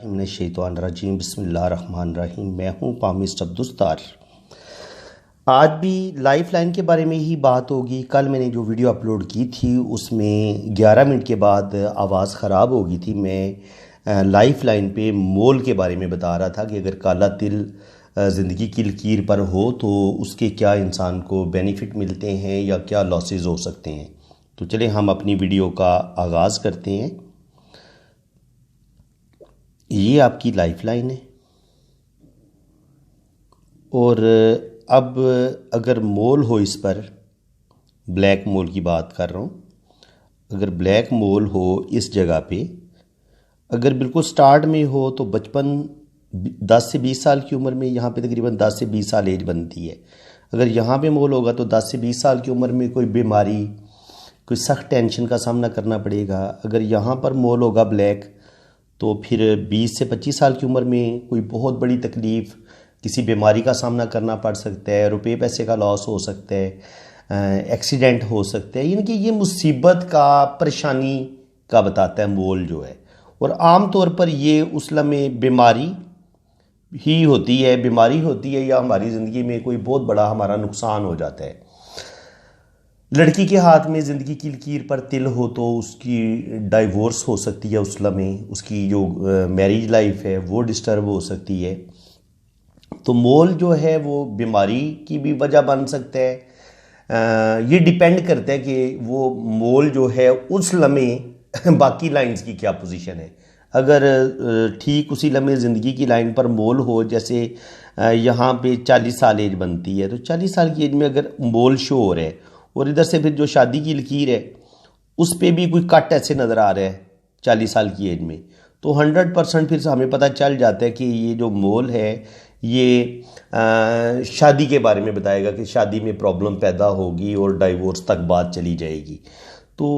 शैतानिर्रजीम बिस्मिल्लाहिर्रहमानिर्रहीम। मैं हूँ पामिस्ट अब्दुस्तार। आज भी लाइफ लाइन के बारे में ही बात होगी। कल मैंने जो वीडियो अपलोड की थी उसमें 11 मिनट के बाद आवाज़ ख़राब हो गई थी। मैं लाइफ लाइन पे मोल के बारे में बता रहा था कि अगर काला तिल ज़िंदगी की लकीर पर हो तो उसके क्या इंसान को बेनिफिट मिलते हैं या क्या लॉसेस हो सकते हैं। तो चलिए हम अपनी वीडियो का आगाज़ करते हैं। ये आपकी लाइफ लाइन है और अब अगर मोल हो, इस पर ब्लैक मोल की बात कर रहा हूँ, अगर ब्लैक मोल हो इस जगह पे, अगर बिल्कुल स्टार्ट में हो तो बचपन 10 से 20 साल की उम्र में यहाँ पे तकरीबन 10 से 20 साल एज बनती है। अगर यहाँ पे मोल होगा तो 10 से 20 साल की उम्र में कोई बीमारी, कोई सख्त टेंशन का सामना करना पड़ेगा। अगर यहाँ पर मोल होगा ब्लैक तो फिर 20 से 25 साल की उम्र में कोई बहुत बड़ी तकलीफ़, किसी बीमारी का सामना करना पड़ सकता है, रुपए पैसे का लॉस हो सकता है, एक्सीडेंट हो सकता है। यानी कि ये मुसीबत का, परेशानी का बताता है मोल जो है। और आम तौर पर ये उस लम्हे बीमारी ही होती है, बीमारी होती है या हमारी ज़िंदगी में कोई बहुत बड़ा हमारा नुकसान हो जाता है। लड़की के हाथ में ज़िंदगी की लकीर पर तिल हो तो उसकी डाइवोर्स हो सकती है, उस लम्हे उसकी जो मैरिज लाइफ है वो डिस्टर्ब हो सकती है। तो मोल जो है वो बीमारी की भी वजह बन सकता है। ये डिपेंड करता है कि वो मोल जो है उस लम्हे बाकी लाइंस की क्या पोजीशन है। अगर ठीक उसी लम्हे ज़िंदगी की लाइन पर मोल हो, जैसे यहाँ पे 40 साल एज बनती है तो 40 साल की एज में अगर मोल शो हो रहा है और इधर से फिर जो शादी की लकीर है उस पर भी कोई कट ऐसे नज़र आ रहा है 40 साल की एज में, तो 100% फिर हमें पता चल जाता है कि ये जो मोल है ये शादी के बारे में बताएगा कि शादी में प्रॉब्लम पैदा होगी और डाइवोर्स तक बात चली जाएगी। तो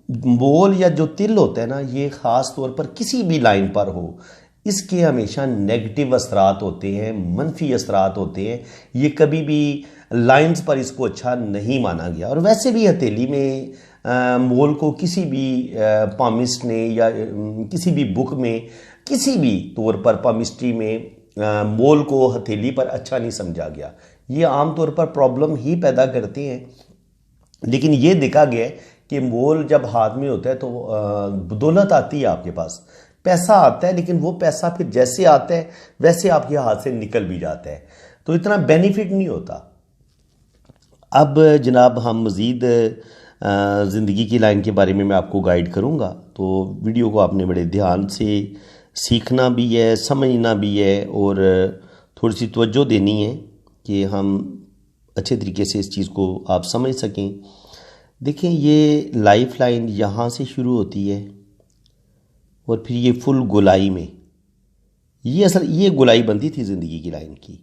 मोल या जो तिल होता है ना, ये ख़ास तौर पर किसी भी लाइन पर हो, इसके हमेशा नेगेटिव असरात होते हैं, मनफी असरात होते हैं। ये कभी भी लाइंस पर इसको अच्छा नहीं माना गया। और वैसे भी हथेली में मोल को किसी भी पामिस्ट ने या किसी भी बुक में किसी भी तौर पर पामिस्ट्री में मोल को हथेली पर अच्छा नहीं समझा गया। ये आमतौर पर प्रॉब्लम ही पैदा करते हैं। लेकिन ये देखा गया कि मोल जब हाथ में होता है तो दौलत आती है, आपके पास पैसा आता है, लेकिन वो पैसा फिर जैसे आता है वैसे आपके हाथ से निकल भी जाता है, तो इतना बेनिफिट नहीं होता। अब जनाब हम मज़ीद ज़िंदगी की लाइन के बारे में मैं आपको गाइड करूँगा, तो वीडियो को आपने बड़े ध्यान से सीखना भी है, समझना भी है और थोड़ी सी तवज्जो देनी है कि हम अच्छे तरीके से इस चीज़ को आप समझ सकें। देखें, ये लाइफ लाइन यहाँ से शुरू होती है और फिर ये फुल गोलाई में, ये गोलाई बनती थी ज़िंदगी की लाइन की।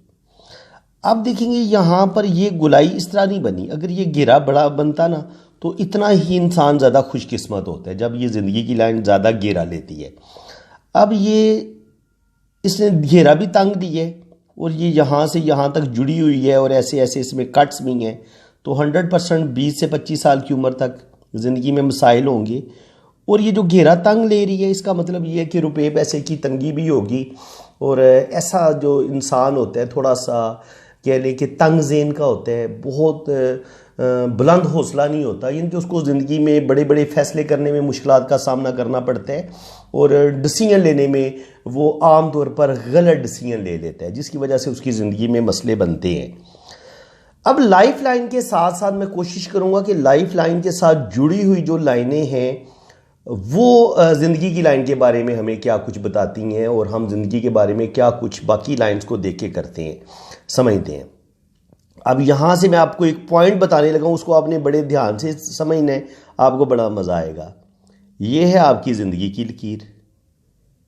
अब देखेंगे यहाँ पर ये गोलाई इस तरह नहीं बनी। अगर ये घेरा बड़ा बनता ना तो इतना ही इंसान ज़्यादा खुशकिस्मत होता है, जब ये ज़िंदगी की लाइन ज़्यादा घेरा लेती है। अब ये इसने घेरा भी तंग दी है और ये यहाँ से यहाँ तक जुड़ी हुई है और ऐसे ऐसे इसमें कट्स भी हैं, तो 100% 20 से 25 साल की उम्र तक ज़िंदगी में मसाइल होंगे। और ये जो घेरा तंग ले रही है, इसका मतलब ये है कि रुपए पैसे की तंगी भी होगी। और ऐसा जो इंसान होता है थोड़ा सा कह लें कि तंग ज़ेन का होता है, बहुत बुलंद हौसला नहीं होता, यानी कि उसको ज़िंदगी में बड़े बड़े फ़ैसले करने में मुश्किलात का सामना करना पड़ता है और डिसीजन लेने में वो आम तौर पर गलत डिसीजन ले लेता है, जिसकी वजह से उसकी ज़िंदगी में मसले बनते हैं। अब लाइफ लाइन के साथ साथ मैं कोशिश करूँगा कि लाइफ लाइन के साथ जुड़ी हुई जो लाइनें हैं वो ज़िंदगी की लाइन के बारे में हमें क्या कुछ बताती हैं और हम ज़िंदगी के बारे में क्या कुछ बाकी लाइंस को देख के करते हैं, समझते हैं। अब यहाँ से मैं आपको एक पॉइंट बताने लगा हूँ, उसको आपने बड़े ध्यान से समझना है, आपको बड़ा मज़ा आएगा। ये है आपकी ज़िंदगी की लकीर,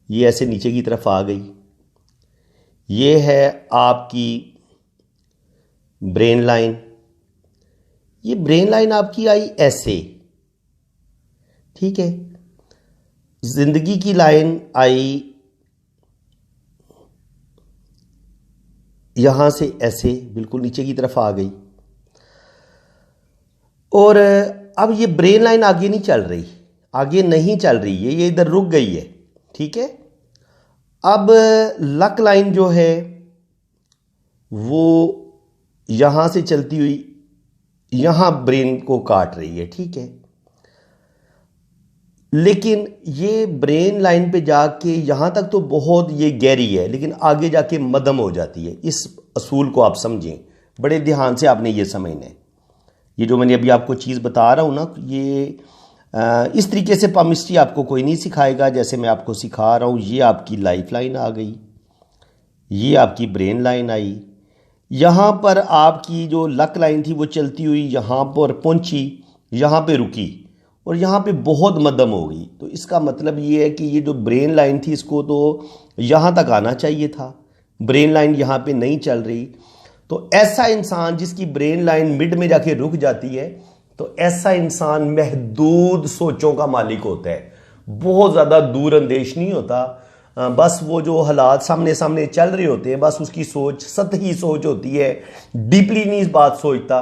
ये ऐसे नीचे की तरफ आ गई। ये है आपकी ब्रेन लाइन, ये ब्रेन लाइन आपकी आई ऐसे, ठीक है। ज़िंदगी की लाइन आई यहाँ से ऐसे बिल्कुल नीचे की तरफ आ गई और अब ये ब्रेन लाइन आगे नहीं चल रही, आगे नहीं चल रही है, ये इधर रुक गई है, ठीक है। अब लक लाइन जो है वो यहां से चलती हुई यहां ब्रेन को काट रही है, ठीक है। लेकिन ये ब्रेन लाइन पे जाके यहां तक तो बहुत ये गहरी है, लेकिन आगे जाके मध्यम हो जाती है। इस असूल को आप समझें, बड़े ध्यान से आपने ये समझना है। ये जो मैंने अभी आपको चीज़ बता रहा हूं ना, ये इस तरीके से पामिस्ट्री आपको कोई नहीं सिखाएगा जैसे मैं आपको सिखा रहा हूं। ये आपकी लाइफ लाइन आ गई, ये आपकी ब्रेन लाइन आई, यहाँ पर आपकी जो लक लाइन थी वो चलती हुई यहाँ पर पहुंची, यहाँ पे रुकी और यहाँ पे बहुत मध्यम हो गई। तो इसका मतलब ये है कि ये जो ब्रेन लाइन थी इसको तो यहाँ तक आना चाहिए था, ब्रेन लाइन यहाँ पे नहीं चल रही। तो ऐसा इंसान जिसकी ब्रेन लाइन मिड में जाके रुक जाती है, तो ऐसा इंसान महदूद सोचों का मालिक होता है, बहुत ज़्यादा दूरअंदेश नहीं होता। बस वो जो हालात सामने सामने चल रहे होते हैं, बस उसकी सोच सतही सोच होती है, डीपली नहीं इस बात सोचता।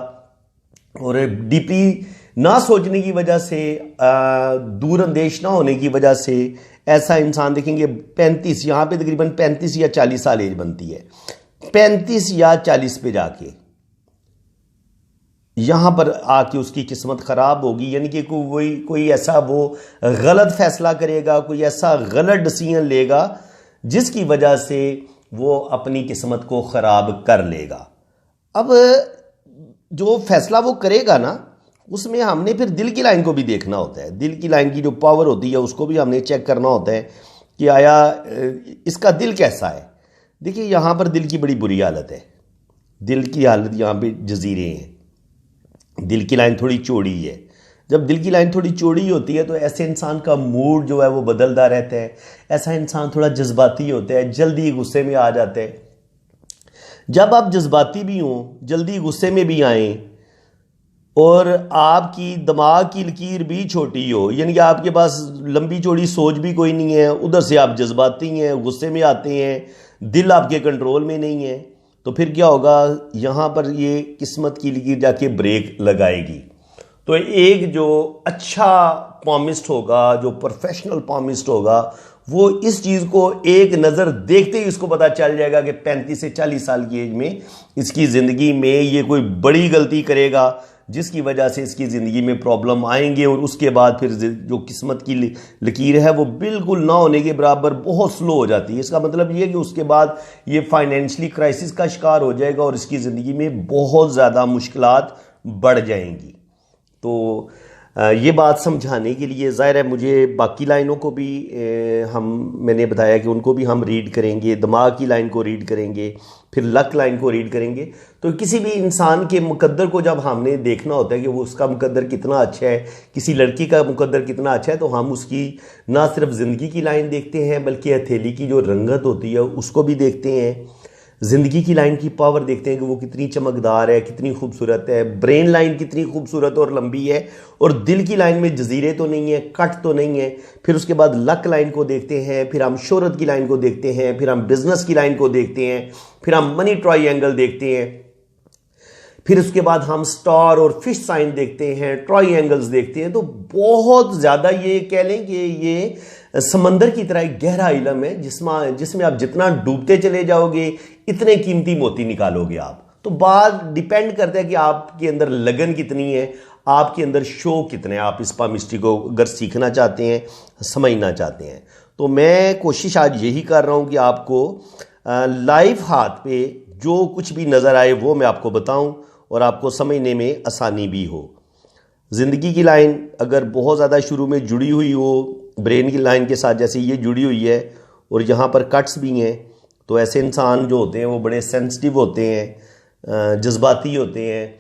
और डीपली ना सोचने की वजह से, दूरअंदेश ना होने की वजह से ऐसा इंसान देखेंगे 35, यहाँ पे तकरीबन 35 या 40 साल एज बनती है, 35 या 40 पे जाके यहां पर आके उसकी किस्मत खराब होगी। यानी कि कोई ऐसा वो गलत फैसला करेगा, कोई ऐसा गलत डिसीजन लेगा जिसकी वजह से वो अपनी किस्मत को खराब कर लेगा। अब जो फैसला वो करेगा ना, उसमें हमने फिर दिल की लाइन को भी देखना होता है। दिल की लाइन की जो पावर होती है उसको भी हमने चेक करना होता है कि आया इसका दिल कैसा है। देखिए यहां पर दिल की बड़ी बुरी हालत है, दिल की हालत यहां पे जजीरे हैं, दिल की लाइन थोड़ी चौड़ी है। जब दिल की लाइन थोड़ी चौड़ी होती है तो ऐसे इंसान का मूड जो है वो बदलता रहता है। ऐसा इंसान थोड़ा जज्बाती होता है, जल्दी गुस्से में आ जाता है। जब आप जज्बाती भी हों, जल्दी गुस्से में भी आए और आपकी दिमाग की लकीर भी छोटी हो, यानी कि आपके पास लंबी चौड़ी सोच भी कोई नहीं है, उधर से आप जज्बाती हैं, गुस्से में आते हैं, दिल आपके कंट्रोल में नहीं है, तो फिर क्या होगा, यहाँ पर ये किस्मत की लकीर जाके ब्रेक लगाएगी। तो एक जो अच्छा पॉमिस्ट होगा, जो प्रोफेशनल पॉमिस्ट होगा, वो इस चीज़ को एक नज़र देखते ही उसको पता चल जाएगा कि 35 से 40 साल की एज में इसकी ज़िंदगी में ये कोई बड़ी गलती करेगा जिसकी वजह से इसकी ज़िंदगी में प्रॉब्लम आएंगे और उसके बाद फिर जो किस्मत की लकीर है वो बिल्कुल ना होने के बराबर बहुत स्लो हो जाती है। इसका मतलब ये है कि उसके बाद ये फाइनेंशियली क्राइसिस का शिकार हो जाएगा और इसकी ज़िंदगी में बहुत ज़्यादा मुश्किलात बढ़ जाएंगी। तो ये बात समझाने के लिए ज़ाहिर है मुझे बाकी लाइनों को भी मैंने बताया कि उनको भी हम रीड करेंगे, दिमाग की लाइन को रीड करेंगे, फिर लक लाइन को रीड करेंगे। तो किसी भी इंसान के मुकद्दर को जब हमने देखना होता है कि वो उसका मुकद्दर कितना अच्छा है, किसी लड़की का मुकद्दर कितना अच्छा है, तो हम उसकी ना सिर्फ ज़िंदगी की लाइन देखते हैं बल्कि हथेली की जो रंगत होती है उसको भी देखते हैं, ज़िंदगी की लाइन की पावर देखते हैं कि वो कितनी चमकदार है, कितनी खूबसूरत है, ब्रेन लाइन कितनी खूबसूरत और लंबी है, और दिल की लाइन में जजीरे तो नहीं है, कट तो नहीं है। फिर उसके बाद लक लाइन को देखते हैं, फिर हम शोहरत की लाइन को देखते हैं, फिर हम बिजनेस की लाइन को देखते हैं, फिर हम मनी ट्रायंगल देखते हैं, फिर उसके बाद हम स्टार और फिश साइन देखते हैं, ट्रायंगल्स देखते हैं। तो बहुत ज़्यादा ये कह लें कि ये समंदर की तरह एक गहरा इल्म है जिसमें आप जितना डूबते चले जाओगे इतने कीमती मोती निकालोगे आप। तो बात डिपेंड करता है कि आपके अंदर लगन कितनी है, आपके अंदर शौक कितने हैं, आप इस पामिस्ट्री को अगर सीखना चाहते हैं, समझना चाहते हैं। तो मैं कोशिश आज यही कर रहा हूं कि आपको लाइव हाथ पे जो कुछ भी नज़र आए वो मैं आपको बताऊं और आपको समझने में आसानी भी हो। ज़िंदगी की लाइन अगर बहुत ज़्यादा शुरू में जुड़ी हुई हो ब्रेन की लाइन के साथ, जैसे ये जुड़ी हुई है और यहाँ पर कट्स भी हैं, तो ऐसे इंसान जो होते हैं वो बड़े सेंसिटिव होते हैं, जज्बाती होते हैं,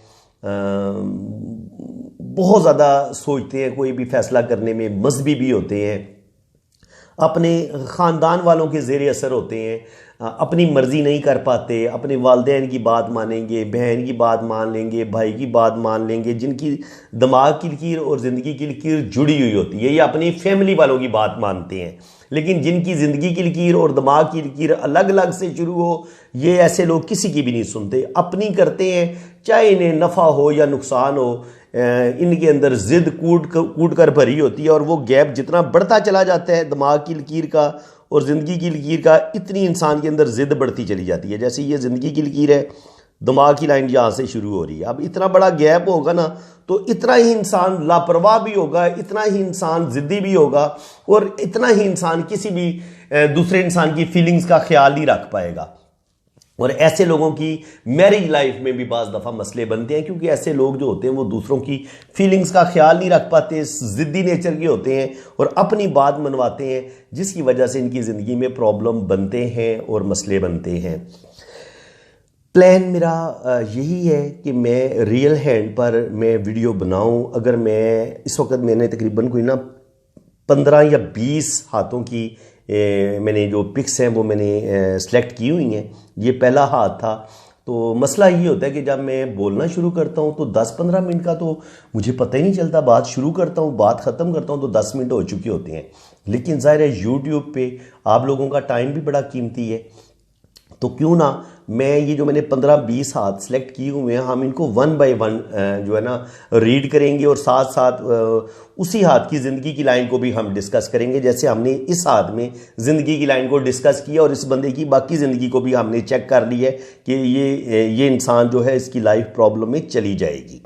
बहुत ज़्यादा सोचते हैं, कोई भी फैसला करने में मजहबी भी होते हैं, अपने ख़ानदान वालों के ज़ेर असर होते हैं, अपनी मर्ज़ी नहीं कर पाते, अपने वालिदैन की बात मानेंगे, बहन की बात मान लेंगे, भाई की बात मान लेंगे, जिनकी दिमाग की लकीर और ज़िंदगी की लकीर जुड़ी हुई होती है, ये अपनी फैमिली वालों की बात मानते हैं। लेकिन जिनकी ज़िंदगी की लकीर और दिमाग की लकीर अलग अलग से शुरू हो, ये ऐसे लोग किसी की भी नहीं सुनते, अपनी करते हैं, चाहे इन्हें नफ़ा हो या नुकसान हो। इनके अंदर ज़िद कूट कर भरी होती है और वो गैप जितना बढ़ता चला जाता है दिमाग की लकीर का और ज़िंदगी की लकीर का इतनी इंसान के अंदर ज़िद बढ़ती चली जाती है। जैसे ये ज़िंदगी की लकीर है, दिमाग की लाइन यहाँ से शुरू हो रही है। अब इतना बड़ा गैप होगा ना, तो इतना ही इंसान लापरवाह भी होगा, इतना ही इंसान ज़िद्दी भी होगा, और इतना ही इंसान किसी भी दूसरे इंसान की फीलिंग्स का ख्याल नहीं रख पाएगा। और ऐसे लोगों की मैरिज लाइफ में भी बाज़ दफ़ा मसले बनते हैं, क्योंकि ऐसे लोग जो होते हैं वो दूसरों की फीलिंग्स का ख्याल नहीं रख पाते, ज़िद्दी नेचर के होते हैं और अपनी बात मनवाते हैं, जिसकी वजह से इनकी ज़िंदगी में प्रॉब्लम बनते हैं और मसले बनते हैं। प्लान मेरा यही है कि मैं रियल हैंड पर मैं वीडियो बनाऊं। अगर मैं इस वक्त मैंने तकरीबन कोई ना 15 या 20 हाथों की मैंने जो पिक्स हैं वो मैंने सेलेक्ट की हुई हैं। ये पहला हाथ था। तो मसला ये होता है कि जब मैं बोलना शुरू करता हूँ तो 10-15 मिनट का तो मुझे पता ही नहीं चलता। बात शुरू करता हूँ, बात ख़त्म करता हूँ तो 10 मिनट हो चुके होते हैं। लेकिन ज़ाहिर है यूट्यूब पे आप लोगों का टाइम भी बड़ा कीमती है, तो क्यों ना मैं ये जो मैंने 15-20 हाथ सेलेक्ट किए हुए हैं, हम इनको 1 बाय 1 जो है ना रीड करेंगे, और साथ साथ उसी हाथ की ज़िंदगी की लाइन को भी हम डिस्कस करेंगे। जैसे हमने इस हाथ में ज़िंदगी की लाइन को डिस्कस किया और इस बंदे की बाकी ज़िंदगी को भी हमने चेक कर लिया है कि ये इंसान जो है इसकी लाइफ प्रॉब्लम में चली जाएगी।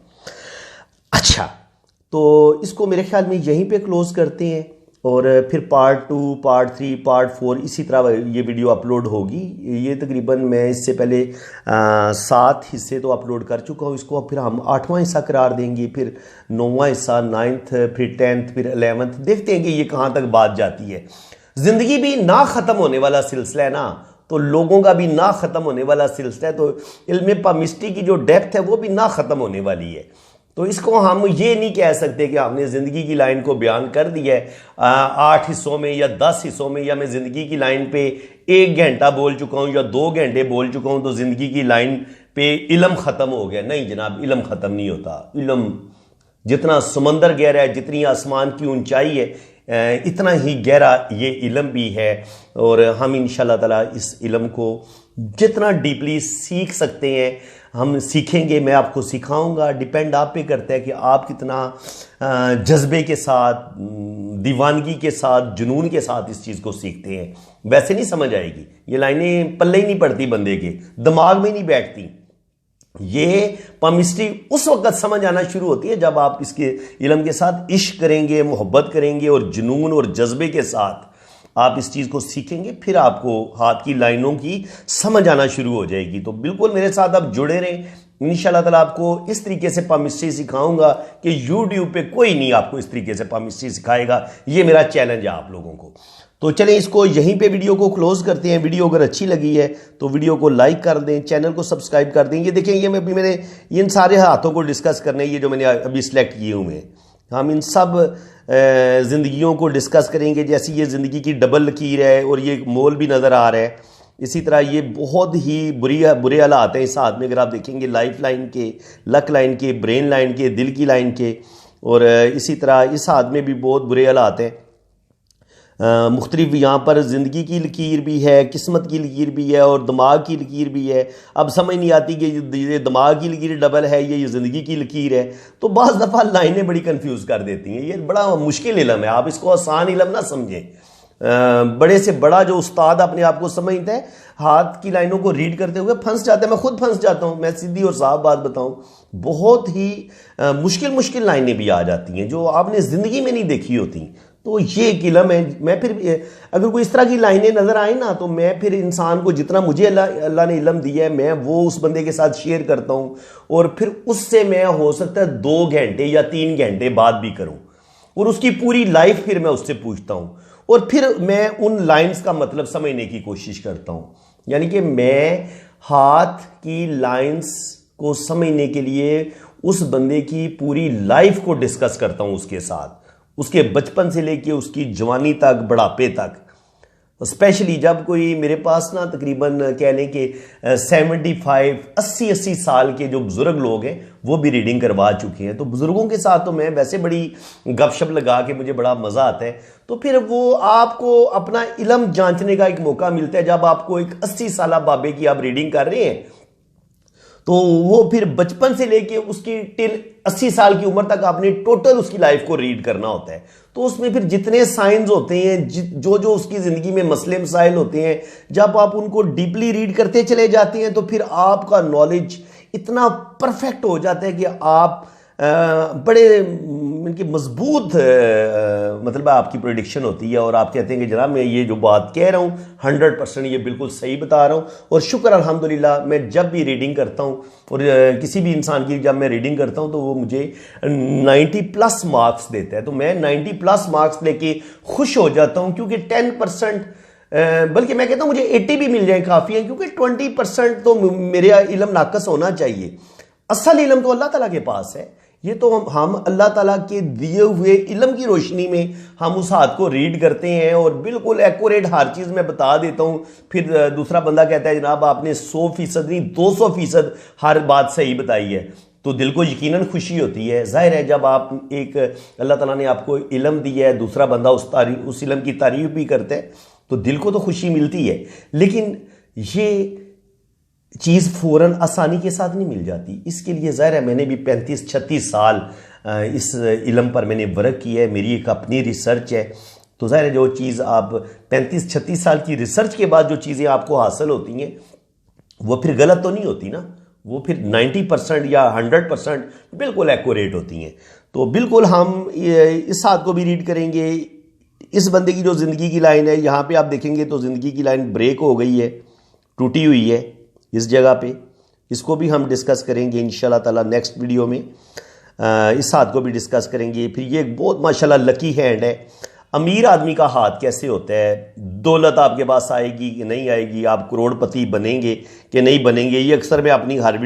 अच्छा, तो इसको मेरे ख्याल में यहीं पे क्लोज़ करते हैं, और फिर पार्ट 2, पार्ट 3, पार्ट 4 इसी तरह ये वीडियो अपलोड होगी। ये तकरीबन मैं इससे पहले 7 हिस्से तो अपलोड कर चुका हूँ। इसको फिर हम 8वां हिस्सा करार देंगे, फिर 9वां हिस्सा, 9th, फिर 10th, फिर 11th। देखते हैं कि ये कहाँ तक बात जाती है। ज़िंदगी भी ना ख़त्म होने वाला सिलसिला है ना, तो लोगों का भी ना ख़त्म होने वाला सिलसिला है। तो इल्म पामिस्ट्री की जो डेप्थ है वो भी ना ख़त्म होने वाली है। तो इसको हम ये नहीं कह सकते कि हमने ज़िंदगी की लाइन को बयान कर दिया है 8 हिस्सों में या 10 हिस्सों में, या मैं ज़िंदगी की लाइन पे 1 घंटा बोल चुका हूँ या 2 घंटे बोल चुका हूँ तो ज़िंदगी की लाइन पे इल्म ख़त्म हो गया। नहीं जनाब, इल्म ख़त्म नहीं होता। इल्म जितना समंदर गहरा है, जितनी आसमान की ऊंचाई है, इतना ही गहरा ये इल्म भी है। और हम इंशाल्लाह ताला इस इल्म को जितना डीपली सीख सकते हैं हम सीखेंगे। मैं आपको सिखाऊंगा। डिपेंड आप पे करता है कि आप कितना जज्बे के साथ, दीवानगी के साथ, जुनून के साथ इस चीज़ को सीखते हैं। वैसे नहीं समझ आएगी, ये लाइनें पल्ले ही नहीं पड़ती, बंदे के दिमाग में नहीं बैठती। ये पामिस्ट्री उस वक्त समझ आना शुरू होती है जब आप इसके इल्म के साथ इश्क करेंगे, मोहब्बत करेंगे, और जुनून और जज्बे के साथ आप इस चीज़ को सीखेंगे। फिर आपको हाथ की लाइनों की समझ आना शुरू हो जाएगी। तो बिल्कुल मेरे साथ आप जुड़े रहें। इंशाल्लाह ताला आपको इस तरीके से पामिस्ट्री सिखाऊंगा कि यूट्यूब पे कोई नहीं आपको इस तरीके से पामिस्ट्री सिखाएगा। ये मेरा चैलेंज है आप लोगों को। तो चलें इसको यहीं पे वीडियो को क्लोज करते हैं। वीडियो अगर अच्छी लगी है तो वीडियो को लाइक कर दें, चैनल को सब्सक्राइब कर दें। ये देखें, ये मैंने इन सारे हाथों को डिस्कस करने, ये जो मैंने अभी सिलेक्ट किए हुए हैं, हम इन सब ज़िंदगियों को डिस्कस करेंगे। जैसी ये ज़िंदगी की डबल लकीर है और ये मोल भी नज़र आ रहा है, इसी तरह ये बहुत ही बुरे हालात हैं इस हाथ में। अगर आप देखेंगे लाइफ लाइन के, लक लाइन के, ब्रेन लाइन के, दिल की लाइन के, और इसी तरह इस हाथ में भी बहुत बुरे हालात हैं। मुख्तलिफ यहाँ पर ज़िंदगी की लकीर भी है, किस्मत की लकीर भी है, और दिमाग की लकीर भी है। अब समझ नहीं आती कि ये दिमाग की लकीर डबल है, ये ज़िंदगी की लकीर है। तो बाज़ दफ़ा लाइनें बड़ी कंफ्यूज कर देती हैं। ये बड़ा मुश्किल इल्म है, आप इसको आसान इल्म ना समझें। बड़े से बड़ा जो उस्ताद अपने आप को समझता है, हाथ की लाइनों को रीड करते हुए फंस जाता है। मैं खुद फंस जाता हूँ। मैं सीधी और साफ बात बताऊँ, बहुत ही मुश्किल लाइनें भी आ जाती हैं जो आपने ज़िंदगी में नहीं देखी होती। तो ये एक इल्म है। मैं फिर अगर कोई इस तरह की लाइनें नज़र आए ना, तो मैं फिर इंसान को जितना मुझे अल्लाह ने इल्म दिया है, मैं वो उस बंदे के साथ शेयर करता हूँ, और फिर उससे मैं हो सकता है 2 घंटे या 3 घंटे बात भी करूँ, और उसकी पूरी लाइफ फिर मैं उससे पूछता हूँ, और फिर मैं उन लाइन्स का मतलब समझने की कोशिश करता हूँ। यानी कि मैं हाथ की लाइन्स को समझने के लिए उस बंदे की पूरी लाइफ को डिस्कस करता हूँ उसके साथ, उसके बचपन से लेके उसकी जवानी तक, बुढ़ापे तक। स्पेशली जब कोई मेरे पास ना तकरीबन कह लें कि 75-80 साल के जो बुजुर्ग लोग हैं वो भी रीडिंग करवा चुके हैं। तो बुजुर्गों के साथ तो मैं वैसे बड़ी गपशप लगा के मुझे बड़ा मज़ा आता है। तो फिर वो आपको अपना इल्म जांचने का एक मौका मिलता है। जब आपको एक 80 साल बाबे की आप रीडिंग कर रहे हैं, तो वो फिर बचपन से लेके उसकी टिल 80 साल की उम्र तक आपने टोटल उसकी लाइफ को रीड करना होता है। तो उसमें फिर जितने साइंस होते हैं, जो जो उसकी ज़िंदगी में मसले मसाइल होते हैं, जब आप उनको डीपली रीड करते चले जाते हैं तो फिर आपका नॉलेज इतना परफेक्ट हो जाता है कि आप बड़े इनकी मजबूत मतलब आपकी प्रेडिक्शन होती है और आप कहते हैं कि जनाब मैं ये जो बात कह रहा हूँ 100% ये बिल्कुल सही बता रहा हूँ। और शुक्र अल्हम्दुलिल्लाह, मैं जब भी रीडिंग करता हूँ और किसी भी इंसान की जब मैं रीडिंग करता हूँ तो वो मुझे 90+ मार्क्स देता है। तो मैं 90+ मार्क्स लेके खुश हो जाता हूँ, क्योंकि 10% बल्कि मैं कहता हूँ मुझे 80 भी मिल जाए काफ़ी है, क्योंकि 20% तो मेरा इल्म नाकस होना चाहिए। असल इल्म तो अल्लाह ताला के पास है। ये तो हम अल्लाह ताला के दिए हुए इल्म की रोशनी में हम उस हाथ को रीड करते हैं और बिल्कुल एक्यूरेट हर चीज़ मैं बता देता हूँ। फिर दूसरा बंदा कहता है जनाब आपने 100% नहीं 200% हर बात सही बताई है, तो दिल को यकीनन खुशी होती है। जाहिर है जब आप एक अल्लाह ताला ने आपको इल्म दिया है, दूसरा बंदा उस इल्म की तारीफ भी करता है, तो दिल को तो खुशी मिलती है। लेकिन ये चीज़ फ़ौरन आसानी के साथ नहीं मिल जाती। इसके लिए ज़ाहिर है मैंने भी 35-36 साल इस इल्म पर मैंने वर्क किया है, मेरी एक अपनी रिसर्च है। तो ज़ाहिर है जो चीज़ आप 35-36 साल की रिसर्च के बाद जो चीज़ें आपको हासिल होती हैं वो फिर गलत तो नहीं होती ना, वो फिर 90% या 100% बिल्कुल एक्यूरेट होती हैं। तो बिल्कुल हम इस हाथ को भी रीड करेंगे। इस बंदे की जो ज़िंदगी की लाइन है, यहाँ पे आप देखेंगे तो ज़िंदगी की लाइन ब्रेक हो गई है, टूटी हुई है इस जगह पे। इसको भी हम डिस्कस करेंगे इंशाल्लाह ताला नेक्स्ट वीडियो में। इस हाथ को भी डिस्कस करेंगे। फिर ये एक बहुत माशाल्लाह लकी हैंड है। अमीर आदमी का हाथ कैसे होता है, दौलत आपके पास आएगी कि नहीं आएगी, आप करोड़पति बनेंगे कि नहीं बनेंगे, ये अक्सर मैं अपनी हर